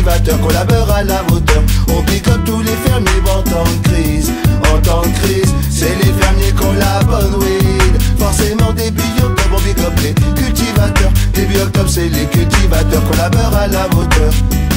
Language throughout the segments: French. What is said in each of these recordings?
cultivateurs collaborent à la hauteur. On big up tous les fermiers en temps de crise. En temps de crise, c'est les fermiers qui ont la bonne weed. Forcément début octobre, on big up les cultivateurs. Début octobre, c'est les cultivateurs collaborent à la hauteur.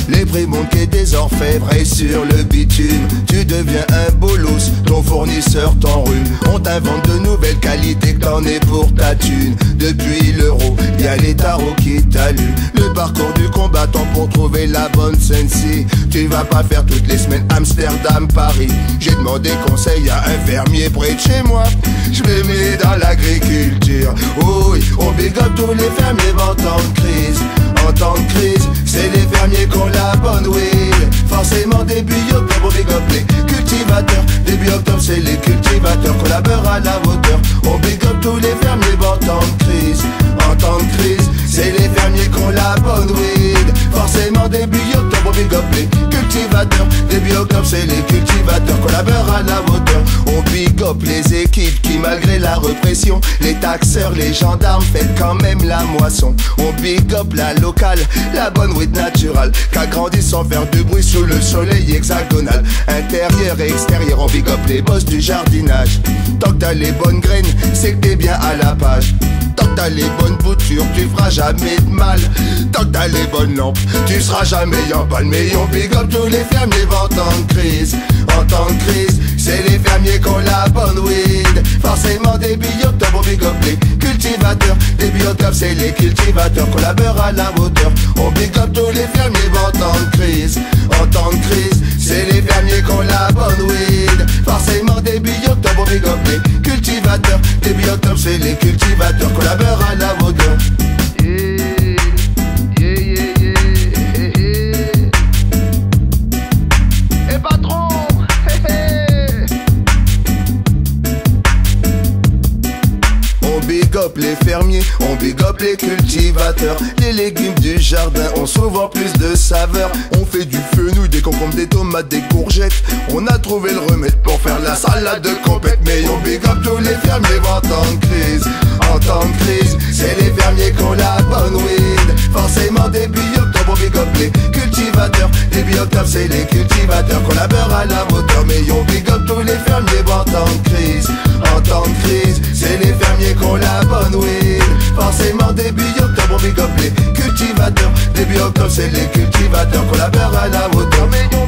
Les prix montent et des orfèvres et sur le bitume tu deviens un bolos, ton fournisseur t'enrhume. On t'invente de nouvelles qualités que t'en es pour ta thune. Depuis l'euro, y'a les tarots qui t'allument. Le parcours du combattant pour trouver la bonne sensi. Tu vas pas faire toutes les semaines Amsterdam, Paris. J'ai demandé conseil à un fermier près de chez moi. Je me mets dans l'agriculture. Oh oui, on big up tous les fermiers en temps de crise. En temps de crise, c'est les fermiers qui ont la bonne weed. Forcément début octobre, on big up les cultivateurs. Début octobre, c'est les cultivateurs collaborent à la hauteur. On big up tous les fermiers en temps de crise. En temps de crise, c'est les fermiers qui ont la bonne weed. Forcément début octobre, on big up les cultivateurs. Début octobre, c'est les cultivateurs collaborent à la hauteur. On big up les équipes qui malgré la répression, les taxeurs, les gendarmes fêtent quand même la moisson. On big up la locale, la bonne weed naturelle, qu'a grandi sans faire de bruit sous le soleil hexagonal. Intérieur et extérieur, on big up les boss du jardinage. Tant que t'as les bonnes graines, c'est que t'es bien à la page. Tant que t'as les bonnes boutures, tu feras jamais de mal. Tant que t'as les bonnes lampes, tu seras jamais en panne. Mais on big up tous les fermiers en temps de crise. En temps de crise, c'est les fermiers qui ont la bonne weed. Forcément début octobre, on big up les cultivateurs. Début octobre, c'est les cultivateurs collaborent à la hauteur. On big up tous les fermiers en temps de crise. En temps de crise, c'est les fermiers qui ont la bonne weed. Forcément début octobre, on big up les cultivateurs. Début octobre, c'est les cultivateurs collaborent à la hauteur. Et patron, On big up les fermiers, on big up les cultivateurs. Les légumes du jardin ont souvent plus de saveur. On fait du fenouil, des concombres, des tomates, des courgettes. On a trouvé le remède pour faire la salade de compète. Mais on big up tous les fermiers en temps de crise. En temps de crise, c'est les fermiers qui ont la bonne weed. Forcément début octobre, on big up les cultivateurs. Début octobre, c'est les cultivateurs collaborent à la hauteur. Mais on big up tous les fermiers en temps de crise. En temps de crise, c'est les fermiers qui ont la bonne weed. Forcément début octobre, on big up les cultivateurs. Début octobre, c'est les cultivateurs collaborent à la hauteur. Mais on